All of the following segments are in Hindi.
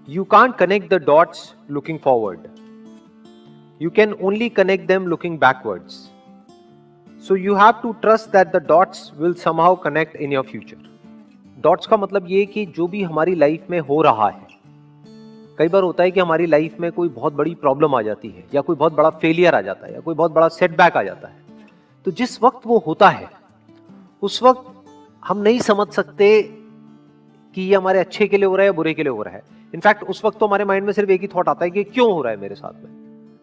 You can't connect the dots looking forward. You can only connect them looking backwards. So you have to trust that the dots will somehow connect in your future. Dots का मतलब ये कि जो भी हमारी लाइफ में हो रहा है, कई बार होता है कि हमारी लाइफ में कोई बहुत बड़ी प्रॉब्लम आ जाती है या कोई बहुत बड़ा फेलियर आ जाता है या कोई बहुत बड़ा सेटबैक आ जाता है, तो जिस वक्त वो होता है उस वक्त हम नहीं समझ सकते कि ये हमारे अच्छे के लिए हो रहा है या बुरे के लिए हो रहा है. इनफैक्ट उस वक्त तो हमारे माइंड में सिर्फ एक ही थॉट आता है कि क्यों हो रहा है मेरे साथ में.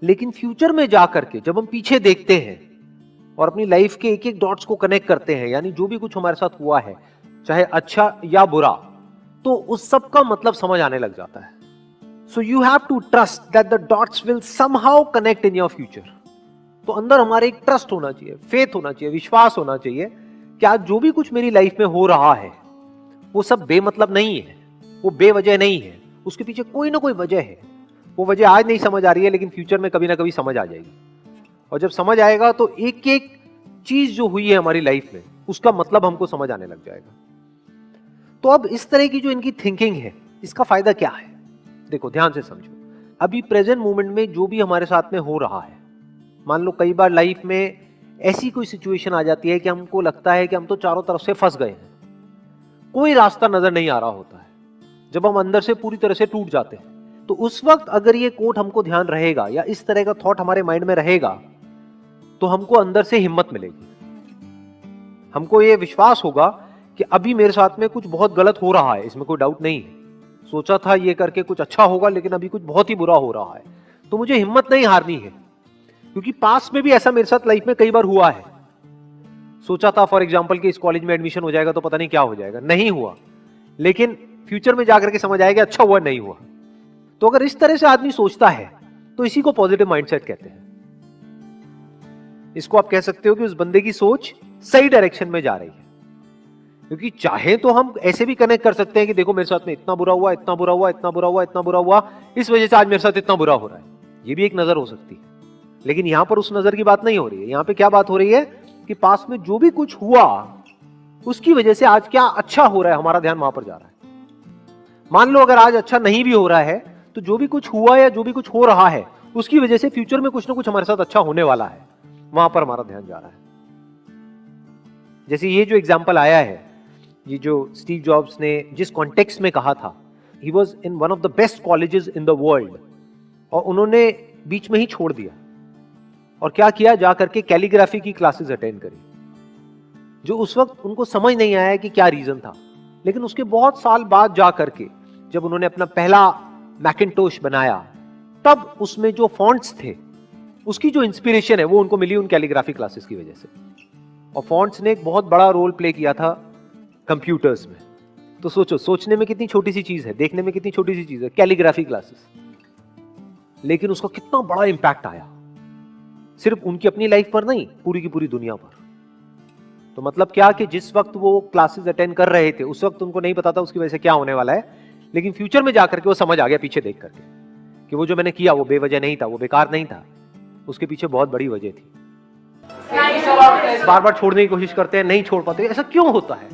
लेकिन फ्यूचर में जाकर के जब हम पीछे देखते हैं और अपनी लाइफ के एक एक डॉट्स को कनेक्ट करते हैं, यानी जो भी कुछ हमारे साथ हुआ है चाहे अच्छा या बुरा, तो उस सब का मतलब समझ आने लग जाता है. So you have to trust that the dots will somehow connect in your future. तो अंदर हमारे एक ट्रस्ट होना चाहिए, फेथ होना चाहिए, विश्वास होना चाहिए कि आज जो भी कुछ मेरी लाइफ में हो रहा है वो सब बेमतलब नहीं है, वो बेवजह नहीं है, उसके पीछे कोई ना कोई वजह है. वो वजह आज नहीं समझ आ रही है लेकिन फ्यूचर में कभी ना कभी समझ आ जाएगी. और जब समझ आएगा तो एक एक चीज जो हुई है हमारी लाइफ में उसका मतलब हमको समझ आने लग जाएगा. तो अब इस तरह की जो इनकी थिंकिंग है, इसका फायदा क्या है? देखो ध्यान से समझो. अभी प्रेजेंट मोमेंट में जो भी हमारे साथ में हो रहा है, मान लो कई बार लाइफ में ऐसी कोई सिचुएशन आ जाती है कि हमको लगता है कि हम तो चारों तरफ से फंस गए हैं, कोई रास्ता नजर नहीं आ रहा होता है. जब हम अंदर से पूरी तरह से टूट जाते हैं, तो उस वक्त अगर ये कोट हमको ध्यान रहेगा या इस तरह का थॉट हमारे माइंड में रहेगा, तो हमको अंदर से हिम्मत मिलेगी. हमको ये विश्वास होगा कि अभी मेरे साथ में कुछ बहुत गलत हो रहा है, इसमें कोई डाउट नहीं है. सोचा था ये करके कुछ अच्छा होगा लेकिन अभी कुछ बहुत ही बुरा हो रहा है, तो मुझे हिम्मत नहीं हारनी है. क्योंकि पास्ट में भी ऐसा मेरे साथ लाइफ में कई बार हुआ है. सोचा था फॉर एग्जांपल कि इस कॉलेज में एडमिशन हो जाएगा तो पता नहीं क्या हो जाएगा, नहीं हुआ. लेकिन फ्यूचर में जाकर के समझ आएगा अच्छा हुआ, नहीं हुआ. तो अगर इस तरह से आदमी सोचता है तो इसी को पॉजिटिव माइंडसेट कहते हैं. इसको आप कह सकते हो कि उस बंदे की सोच सही डायरेक्शन में जा रही है. क्योंकि चाहे तो हम ऐसे भी कनेक्ट कर सकते हैं कि देखो मेरे साथ में इतना बुरा हुआ, इतना बुरा हुआ, इतना बुरा हुआ, इतना बुरा हुआ, इस वजह से आज मेरे साथ इतना बुरा हो रहा है. ये भी एक नजर हो सकती है. लेकिन यहां पर उस नजर की बात नहीं हो रही है. यहां पे क्या बात हो रही है कि पास में जो भी कुछ हुआ उसकी वजह से आज क्या अच्छा हो रहा है, हमारा ध्यान वहां पर जा रहा है. मान लो अगर आज अच्छा नहीं भी हो रहा है तो जो भी कुछ हुआ या जो भी कुछ हो रहा है उसकी वजह से फ्यूचर में कुछ ना कुछ हमारे साथ अच्छा होने वाला है, वहां पर हमारा ध्यान जा रहा है. जैसे ये जो एग्जाम्पल आया है, ये जो स्टीव जॉब्स ने जिस कॉन्टेक्स्ट में कहा था, he was in one of the best colleges in the world, और उन्होंने बीच में ही छोड़ दिया और क्या किया, जाकर के कैलीग्राफी की क्लासेस अटेंड करी. जो उस वक्त उनको समझ नहीं आया कि क्या रीजन था. लेकिन उसके बहुत साल बाद जाकर के जब उन्होंने अपना पहला मैकिन्टोश बनाया, तब उसमें जो फॉन्ट्स थे उसकी जो इंस्पिरेशन है वो उनको मिली उन कैलीग्राफी क्लासेस की वजह से. और फॉन्ट्स ने एक बहुत बड़ा रोल प्ले किया था कंप्यूटर्स में. तो सोचो, सोचने में कितनी छोटी सी चीज है, देखने में कितनी छोटी सी चीज है, कैलीग्राफी क्लासेस, लेकिन उसका कितना बड़ा इंपैक्ट आया, सिर्फ उनकी अपनी लाइफ पर नहीं, पूरी की पूरी दुनिया पर. तो मतलब क्या कि जिस वक्त वो क्लासेस अटेंड कर रहे थे उस वक्त उनको नहीं पता था उसकी वजह से क्या होने वाला है, लेकिन फ्यूचर में जाकर के वो समझ आ गया पीछे देख करके कि वो जो मैंने किया वो बेवजह नहीं था, वो बेकार नहीं था, उसके पीछे बहुत बड़ी वजह थी. बार बार छोड़ने की कोशिश करते हैं, नहीं छोड़ पाते. ऐसा क्यों होता है?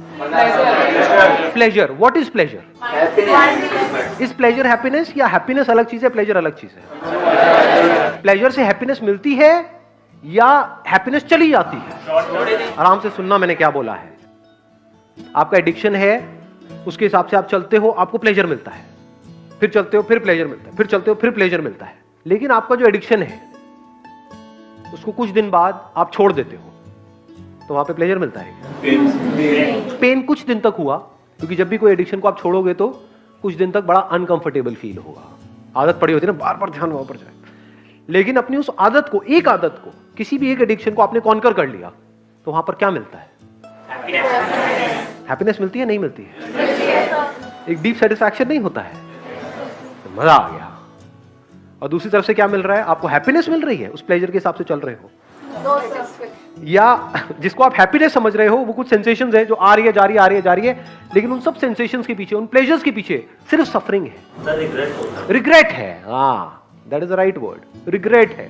Pleasure. What is pleasure? Is pleasure happiness, या हैप्पीनेस अलग चीज है, प्लेजर अलग चीज है? प्लेजर से हैप्पीनेस मिलती है या हैप्पीनेस चली जाती है? आराम से सुनना मैंने क्या बोला है. आपका एडिक्शन है, उसके हिसाब से आप चलते हो, आपको प्लेजर मिलता है, फिर चलते हो फिर प्लेजर मिलता है, फिर चलते हो फिर प्लेजर मिलता है. लेकिन आपका जो एडिक्शन है उसको कुछ दिन बाद आप छोड़ देते हो, तो वहां पे प्लेजर मिलता है. पेन कुछ दिन तक हुआ, क्योंकि जब भी कोई एडिक्शन को आप छोड़ोगे तो कुछ दिन तक बड़ा अनकंफर्टेबल फील होगा. आदत पड़ी होती है ना, बार बार ध्यान वहां पर जाए. लेकिन अपनी उस आदत को, एक आदत को, किसी भी एक एडिक्शन को आपने कॉन्कर कर लिया, तो वहां पर क्या मिलता है? हैप्पीनेस मिलती है, नहीं मिलती है? एक डीप सेटिस्फैक्शन नहीं होता है, तो मजा आ गया. और दूसरी तरफ से क्या मिल रहा है? आपको हैप्पीनेस मिल रही है, उस प्लेजर के हिसाब से चल रहे हो. या जिसको आप हैप्पीनेस समझ रहे हो वो कुछ सेंसेशंस है जो आ रही है जा रही है, आ रही है जा रही है, लेकिन उन सब सेंसेशंस के पीछे, उन प्लेजर्स के पीछे सिर्फ सफरिंग है, रिग्रेट है. हाँ, that is the right word, regret है.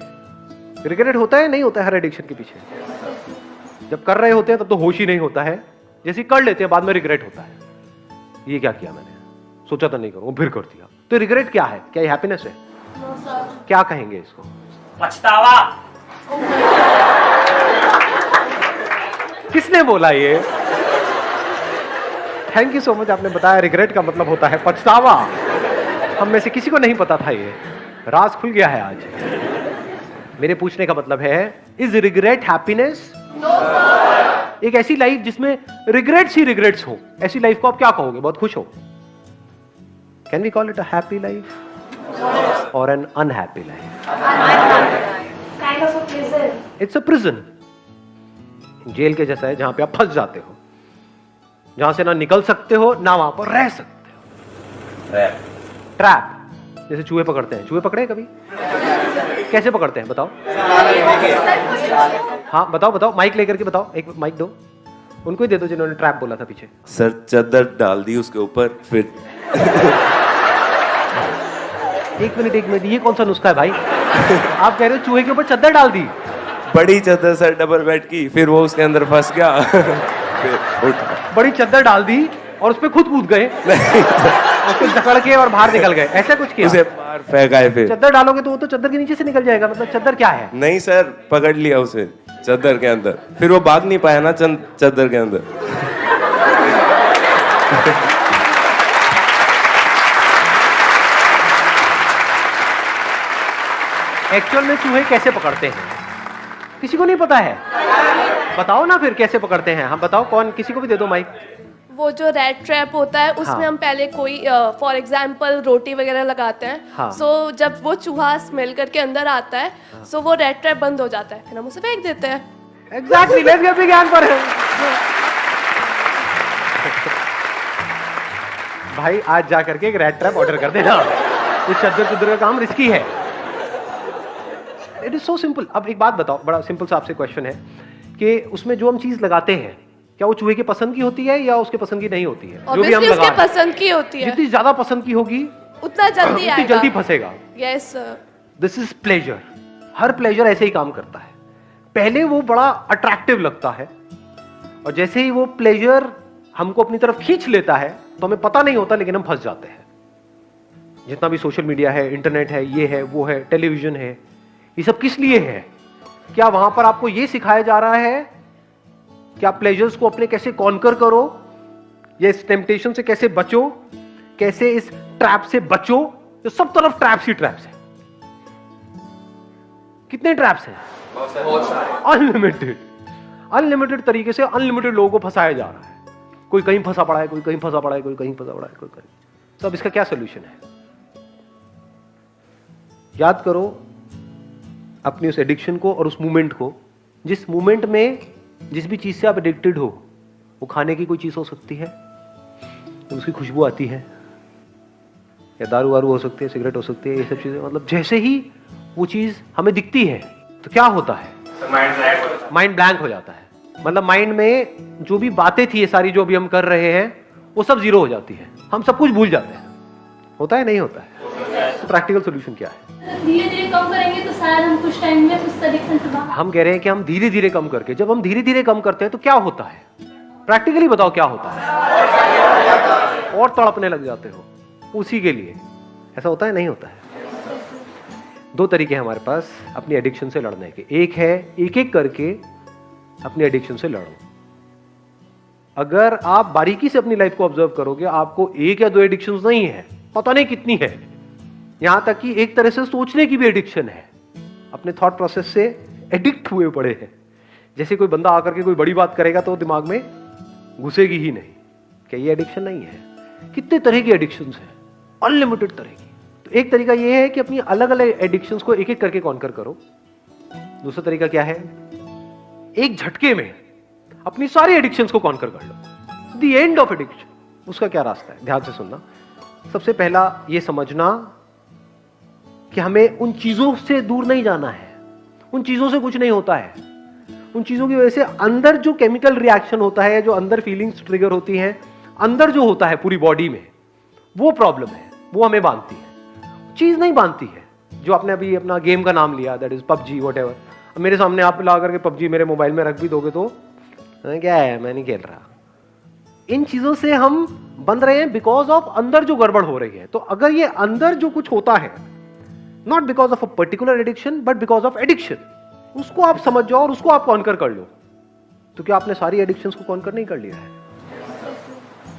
रिग्रेट होता है, नहीं होता है हर एडिक्शन के पीछे? जब कर रहे होते हैं तब तो होश ही नहीं होता है, जैसे कर लेते हैं बाद में रिग्रेट होता है, ये क्या किया मैंने, सोचा था नहीं करूंगा, फिर कर दिया। तो रिग्रेट क्या है? क्या ये हैप्पीनेस है? क्या कहेंगे इसको? पछतावा। किसने बोला ये? थैंक यू सो मच, आपने बताया रिग्रेट का मतलब होता है पछतावा। हम में से किसी को नहीं पता था, ये राज खुल गया है आज। मेरे पूछने का मतलब है, इज रिग्रेट हैप्पीनेस? एक ऐसी लाइफ जिसमें रिग्रेट्स ही रिग्रेट्स हो, ऐसी लाइफ को आप क्या कहोगे? बहुत खुश हो? Can we call it a happy life और an unhappy life? It's a prison. Jail के जैसा है, जहां पे आप फंस जाते हो, जहां से ना निकल सकते हो ना वहां पर रह सकते हो। ट्रैप। जैसे चूहे पकड़ते हैं, चूहे पकड़े कभी? कैसे पकड़ते हैं बताओ? हाँ बताओ बताओ, माइक लेकर के बताओ, एक माइक दो उनको ही दे दो जिन्होंने ट्रैप बोला था पीछे। सर चादर डाल दी उसके ऊपर, फिर एक मिनट, ये कौन सा नुस्खा है भाई? आप कह रहे हो चूहे के ऊपर चादर डाल दी? बड़ी चादर सर, डबल बेड की, फिर वो उसके अंदर फंस गया। फिर उठा। बड़ी चादर डाल दी और उस पे खुद कूद गए, उसको जकड़ के और बाहर निकल गए, ऐसा कुछ किया? उसे बाहर फेंका। फिर चादर डालोगे तो वो तो चादर के नीचे से निकल जाएगा, मतलब चादर क्या है? नहीं सर, पकड़ लिया उसे चादर के अंदर, फिर वो भाग नहीं पाया ना चादर के अंदर। एक्चुअल में चूहे कैसे पकड़ते हैं किसी को नहीं पता है? बताओ ना फिर कैसे पकड़ते हैं। हम बताओ, कौन? किसी को भी दे दो माइक। वो जो रेड ट्रैप होता है उसमें हाँ। हम पहले कोई फॉर एग्जांपल रोटी वगैरह लगाते हैं। हाँ। सो जब वो चूहा स्मेल करके अंदर आता है, सो वो रेड ट्रैप बंद हो जाता है, फिर हम उसे फेंक देते हैं। एग्जैक्टली, लेट्स गेट विज्ञान पर है। भाई आज जा करके एक रेड ट्रैप ऑर्डर कर देना, इस चद्दर का काम रिस्की है। It is so simple. अब एक बात बताओ, बड़ा सिंपल सा आपसे क्वेश्चन है कि उसमें जो हम चीज लगाते हैं, क्या वो चूहे के पसंद की होती है या उसके पसंद की नहीं होती है? जो भी हम उसके पसंद की होती है। जितनी ज्यादा पसंद की होगी उतना जल्दी उतनी जल्दी फंसेगा। Yes, this is pleasure. हर प्लेजर ऐसे ही काम करता है। पहले वो बड़ा अट्रैक्टिव लगता है और जैसे ही वो प्लेजर हमको अपनी तरफ खींच लेता है तो हमें पता नहीं होता, लेकिन हम फंस जाते हैं। जितना भी सोशल मीडिया है, इंटरनेट है, ये है, वो है, टेलीविजन है, ये सब किस लिए है? क्या वहां पर आपको ये सिखाया जा रहा है कि आप प्लेजर्स को अपने कैसे कॉन्कर करो, या इस टेम्पटेशन से कैसे बचो, कैसे इस ट्रैप से बचो? तो सब तरफ ट्रैप्स ही ट्रैप्स है। कितने ट्रैप्स हैं? बहुत सारे। अनलिमिटेड तरीके से अनलिमिटेड लोगों को फंसाया जा रहा है। कोई कहीं फंसा पड़ा है, कोई कहीं फंसा पड़ा है, कोई कहीं फंसा पड़ा है, कोई कहीं। तो अब इसका क्या सोल्यूशन है? याद करो अपनी उस एडिक्शन को और उस मूवमेंट को। जिस मूवमेंट में जिस भी चीज से आप एडिक्टेड हो, वो खाने की कोई चीज हो सकती है तो उसकी खुशबू आती है, या दारू वारू हो सकती है, सिगरेट हो सकती है, ये सब चीजें। मतलब जैसे ही वो चीज हमें दिखती है तो क्या होता है? माइंड ब्लैंक हो जाता है। मतलब माइंड में जो भी बातें थी, ये सारी जो भी हम कर रहे हैं, वो सब जीरो हो जाती है। हम सब कुछ भूल जाते हैं। होता है नहीं होता है? तो प्रैक्टिकल सोल्यूशन क्या है? धीरे धीरे कम करेंगे तो शायद हम कुछ टाइम में उस एडिक्शन से बाहर। हम कह रहे हैं कि हम धीरे धीरे कम करके, जब हम धीरे धीरे कम करते हैं तो क्या होता है? प्रैक्टिकली बताओ क्या होता है? और तड़पने लग जाते हो उसी के लिए। ऐसा होता है नहीं होता है? दो तरीके हैं हमारे पास अपनी एडिक्शन से लड़ने के। एक है एक एक करके अपनी एडिक्शन से लड़ो। अगर आप बारीकी से अपनी लाइफ को ऑब्जर्व करोगे, आपको एक या दो एडिक्शंस नहीं है, पता नहीं कितनी है। यहां तक कि एक तरह से सोचने की भी एडिक्शन है। अपने थॉट प्रोसेस से एडिक्ट हुए पड़े हैं। जैसे कोई बंदा आकर के कोई बड़ी बात करेगा तो दिमाग में घुसेगी ही नहीं। क्या ये एडिक्शन नहीं है? कितने तरह की एडिक्शंस हैं, अनलिमिटेड तरह की। तो एक तरीका ये है कि अपनी अलग अलग एडिक्शंस को एक एक करके कॉन्कर करो। दूसरा तरीका क्या है? एक झटके में अपनी सारी एडिक्शंस को कॉन्कर कर लो। The end of addiction. उसका क्या रास्ता है? ध्यान से सुनना। सबसे पहला ये समझना कि हमें उन चीजों से दूर नहीं जाना है। उन चीजों से कुछ नहीं होता है। उन चीजों की वजह से अंदर जो केमिकल रिएक्शन होता है, जो अंदर फीलिंग्स ट्रिगर होती हैं, अंदर जो होता है पूरी बॉडी में, वो प्रॉब्लम है। वो हमें बांधती है, चीज नहीं बांधती है। जो आपने अभी अपना गेम का नाम लिया, दैट इज पबजी, व्हाटएवर। मेरे सामने आप ला करके पबजी मेरे मोबाइल में रख भी दोगे तो क्या है, मैं नहीं खेल रहा। इन चीजों से हम बंध रहे हैं बिकॉज ऑफ अंदर जो गड़बड़ हो रही है। तो अगर ये अंदर जो कुछ होता है, not because of a particular addiction but because of addiction, उसको आप समझ जाओ और उसको आप कॉन्कर कर लो। तो क्या आपने सारी एडिक्शंस को कॉन्कर नहीं कर लिया है?